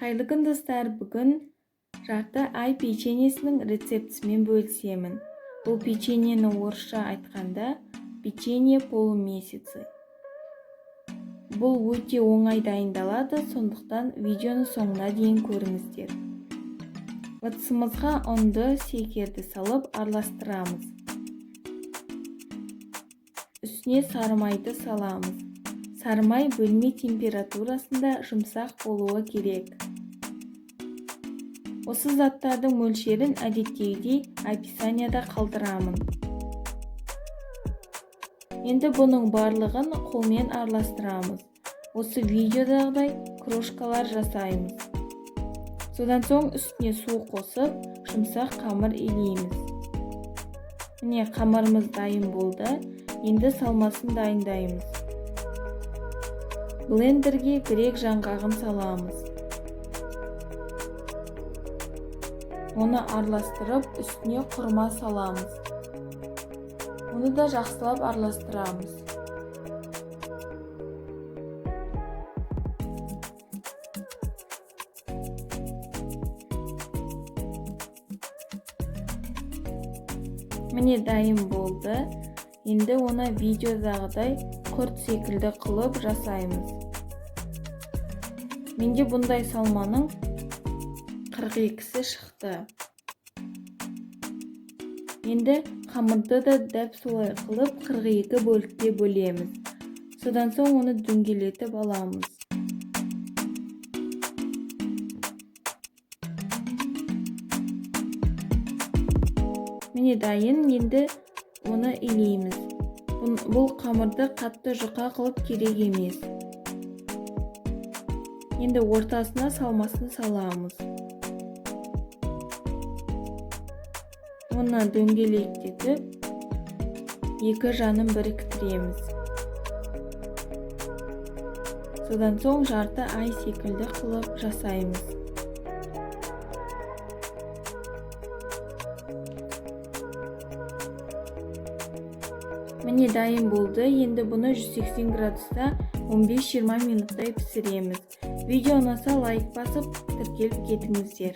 Қайырлы күн достар, бүгін жарты ай печеньесінің рецептісімен бөлісемін. Бұл печеньені орысша айтқанда печенье полумесяцы. Бұл өте оңай дайындалады, сондықтан видеоны соңына дейін көріңіздер. Ыдысымызға ұнды, шекерді салып араластырамыз. Үстіне сары майды саламыз. Сары май бөлме температурасында жұмсақ болуы керек. Осы заттардың мөлшерін әдеттегідей описанияда қалдырамын. Енді бұның барлығын қолмен араластырамыз. Осы видеодағыдай крошкалар жасаймыз. Содан соң үстіне су қосып, жұмсақ қамыр илейміз. Міне қамырымыз дайын болды. Енді салмасын дайындаймыз. Блендерге грек жаңғағын саламыз. Оны араластырып, үстіне құрма саламыз. Оны да жақсылап араластырамыз. Міне дайын болды. Енді оны видеодағыдай құрт секілді қылып жасаймыз. Менде бұндай салманың 42-сі шықты. Енді қамырды да дәп солай қылып 42 бөлікке бөлеміз. Содан соң оны дөңгелетіп аламыз. Міне дайын, енді оны илейміз. Бұл қамырды қатты жұқа қылып керек емес. Енді ортасына салмасын саламыз. Оны дөңгелектетіп, екі жанын біріктіреміз. Содан соң жарты ай секілді қылып жасаймыз. Міне дайын болды. Енді бұны 180 градуста 15-20 минуттай пісіреміз. Видео ұнаса лайк басып, тіркеліп кетіңіздер.